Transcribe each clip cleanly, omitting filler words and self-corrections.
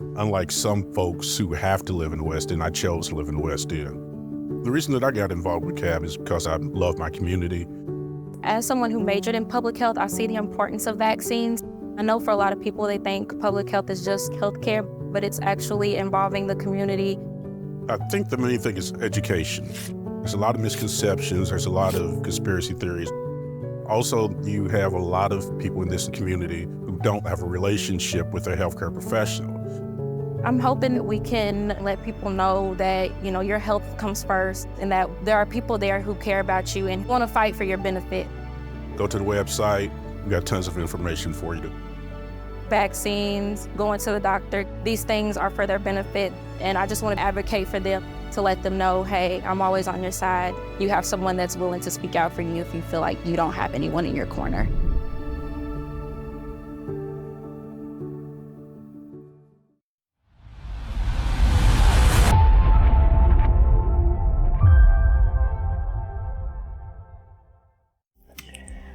Unlike some folks who have to live in the West End, I chose to live in the West End. The reason that I got involved with CAB is because I love my community. As someone who majored in public health, I see the importance of vaccines. I know for a lot of people, they think public health is just healthcare, but it's actually involving the community. I think the main thing is education. There's a lot of misconceptions, there's a lot of conspiracy theories. Also, you have a lot of people in this community who don't have a relationship with their healthcare professional. I'm hoping that we can let people know that, your health comes first and that there are people there who care about you and want to fight for your benefit. Go to the website, we got tons of information for you. Vaccines, going to the doctor, these things are for their benefit, and I just want to advocate for them to let them know, hey, I'm always on your side. You have someone that's willing to speak out for you if you feel like you don't have anyone in your corner.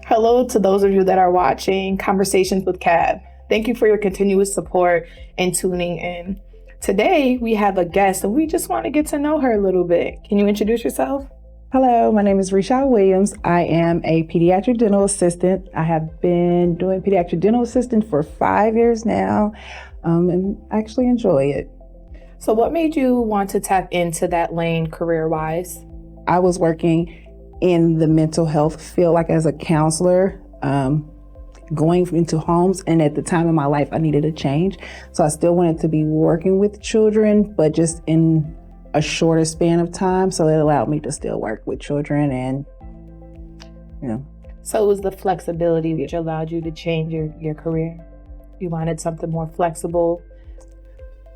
Hello to those of you that are watching Conversations with CAB. Thank you for your continuous support and tuning in. Today, we have a guest and we just want to get to know her a little bit. Can you introduce yourself? Hello, my name is Reeshaw Williams. I am a pediatric dental assistant. I have been doing pediatric dental assistant for 5 years now, and actually enjoy it. So what made you want to tap into that lane career-wise? I was working in the mental health field, like as a counselor, going into homes. And at the time in my life, I needed a change. So I still wanted to be working with children, but just in a shorter span of time. So it allowed me to still work with children and, So it was the flexibility which allowed you to change your career? You wanted something more flexible?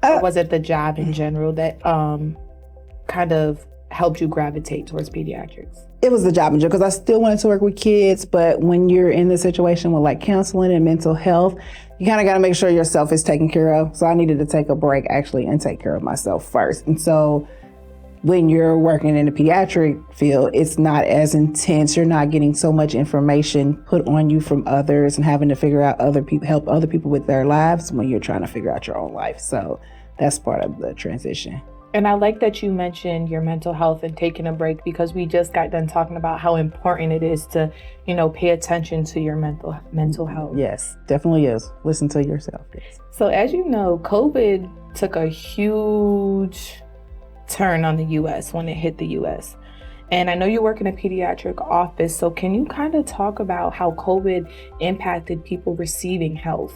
Or was it the job in general that kind of helped you gravitate towards pediatrics? It was the job in general, because I still wanted to work with kids, but when you're in the situation with like counseling and mental health, you kind of got to make sure yourself is taken care of. So I needed to take a break actually and take care of myself first. And so when you're working in the pediatric field, it's not as intense. You're not getting so much information put on you from others and having to figure out help other people with their lives when you're trying to figure out your own life. So that's part of the transition. And I like that you mentioned your mental health and taking a break, because we just got done talking about how important it is to, pay attention to your mental health. Yes, definitely is. Listen to yourself. Yes. So as you know, COVID took a huge turn on the U.S. when it hit the U.S. And I know you work in a pediatric office, so can you kind of talk about how COVID impacted people receiving health?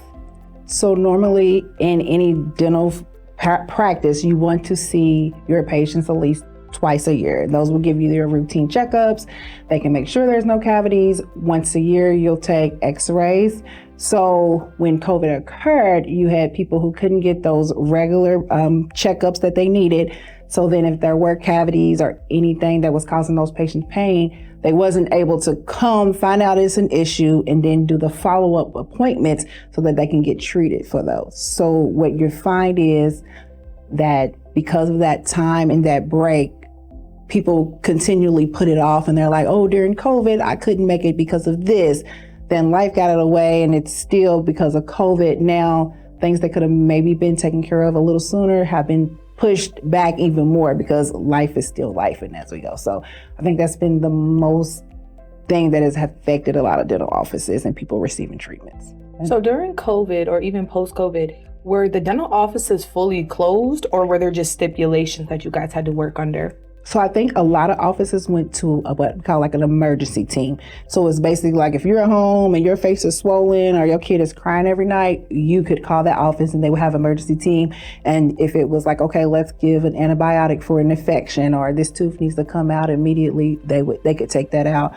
So normally in any dental practice, you want to see your patients at least twice a year. Those will give you their routine checkups. They can make sure there's no cavities. Once a year, you'll take x-rays. So when COVID occurred, you had people who couldn't get those regular checkups that they needed. So then if there were cavities or anything that was causing those patients pain, they wasn't able to come find out it's an issue and then do the follow-up appointments so that they can get treated for those. So what you find is that because of that time and that break, people continually put it off and they're like, oh, during COVID, I couldn't make it because of this. Then life got it away and it's still because of COVID. Now, things that could have maybe been taken care of a little sooner have been pushed back even more because life is still life and as we go. So I think that's been the most thing that has affected a lot of dental offices and people receiving treatments. So during COVID or even post-COVID, were the dental offices fully closed or were there just stipulations that you guys had to work under? So I think a lot of offices went to what we call like an emergency team. So it's basically like if you're at home and your face is swollen or your kid is crying every night, you could call that office and they would have an emergency team. And if it was like, okay, let's give an antibiotic for an infection or this tooth needs to come out immediately, they could take that out.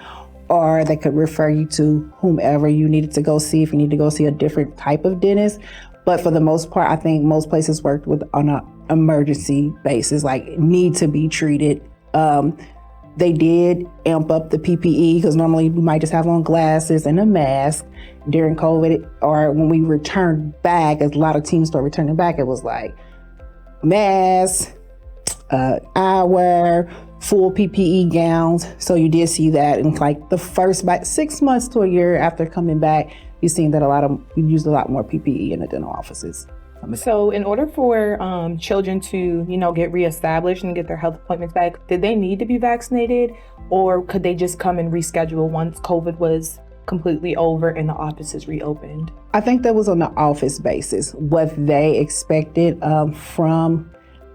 Or they could refer you to whomever you needed to go see if you need to go see a different type of dentist. But for the most part, I think most places worked on an emergency basis, like need to be treated. They did amp up the PPE because normally we might just have on glasses and a mask during COVID, or when we returned back, as a lot of teams started returning back, it was like masks, eyewear, full PPE gowns. So you did see that in like the first about 6 months to a year after coming back, you've seen that we used a lot more PPE in the dental offices. So in order for children to, get reestablished and get their health appointments back, did they need to be vaccinated, or could they just come and reschedule once COVID was completely over and the offices reopened? I think that was on the office basis. What they expected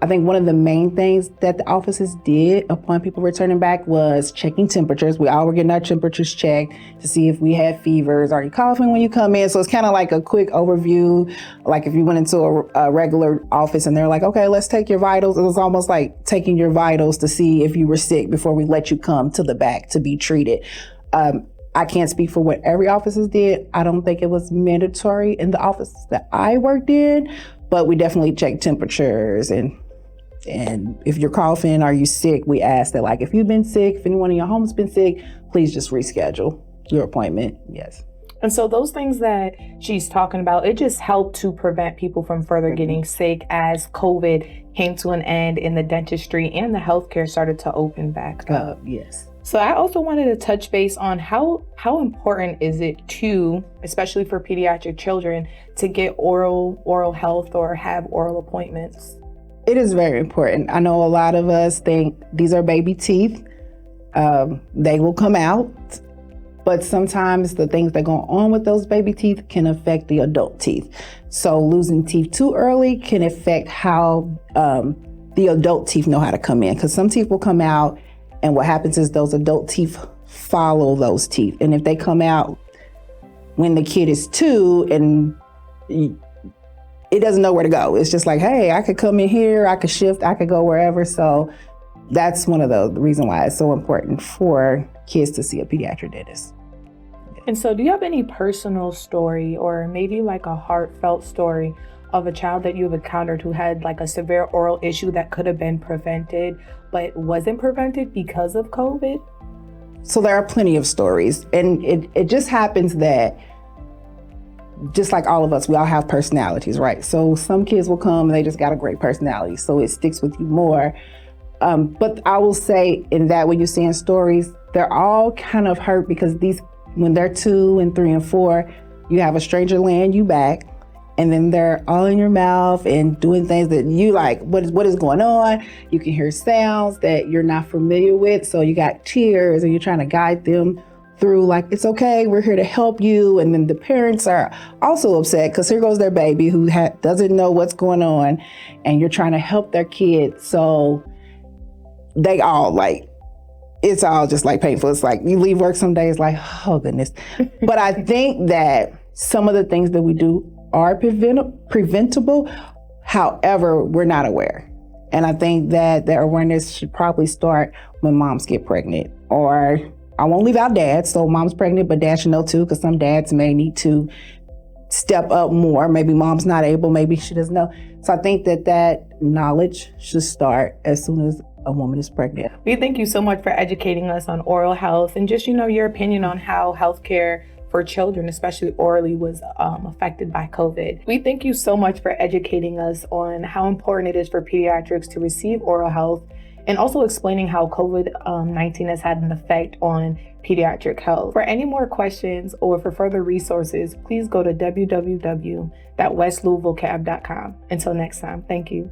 I think one of the main things that the offices did upon people returning back was checking temperatures. We all were getting our temperatures checked to see if we had fevers. Are you coughing when you come in? So it's kind of like a quick overview. Like if you went into a regular office and they're like, okay, let's take your vitals. It was almost like taking your vitals to see if you were sick before we let you come to the back to be treated. I can't speak for what every office did. I don't think it was mandatory in the office that I worked in, but we definitely checked temperatures and if you're coughing, are you sick? We ask that, like, if you've been sick, if anyone in your home's been sick, please just reschedule your appointment. Yes. And so those things that she's talking about, it just helped to prevent people from further getting sick as COVID came to an end and the dentistry and the healthcare started to open back up. Yes. So I also wanted to touch base on how important is it to, especially for pediatric children, to get oral health or have oral appointments? It is very important. I know a lot of us think these are baby teeth. They will come out, but sometimes the things that go on with those baby teeth can affect the adult teeth. So losing teeth too early can affect how the adult teeth know how to come in, because some teeth will come out and what happens is those adult teeth follow those teeth. And if they come out when the kid is 2 and it doesn't know where to go. It's just like, hey, I could come in here, I could shift, I could go wherever. So that's one of the reasons why it's so important for kids to see a pediatric dentist. And so do you have any personal story or maybe like a heartfelt story of a child that you've encountered who had like a severe oral issue that could have been prevented but wasn't prevented because of COVID? So there are plenty of stories. And it just happens that just like all of us, we all have personalities, right? So some kids will come and they just got a great personality, so it sticks with you more. But I will say in that when you're seeing stories, they're all kind of hurt because when they're 2 and 3 and 4, you have a stranger laying you back, and then they're all in your mouth and doing things that you like, what is going on? You can hear sounds that you're not familiar with, so you got tears and you're trying to guide them through, like, it's okay, we're here to help you. And then the parents are also upset because here goes their baby who doesn't know what's going on, and you're trying to help their kid. So they all it's all just like painful. It's like you leave work some days like, oh goodness. But I think that some of the things that we do are preventable. However, we're not aware. And I think that the awareness should probably start when moms get pregnant, or I won't leave out dads. So mom's pregnant, but dad should know too, because some dads may need to step up more. Maybe mom's not able, maybe she doesn't know. So I think that knowledge should start as soon as a woman is pregnant. We thank you so much for educating us on oral health and just, your opinion on how healthcare for children, especially orally, was affected by COVID. We thank you so much for educating us on how important it is for pediatrics to receive oral health, and also explaining how COVID-19 has had an effect on pediatric health. For any more questions or for further resources, please go to www.westlouisvillecab.com. Until next time, thank you.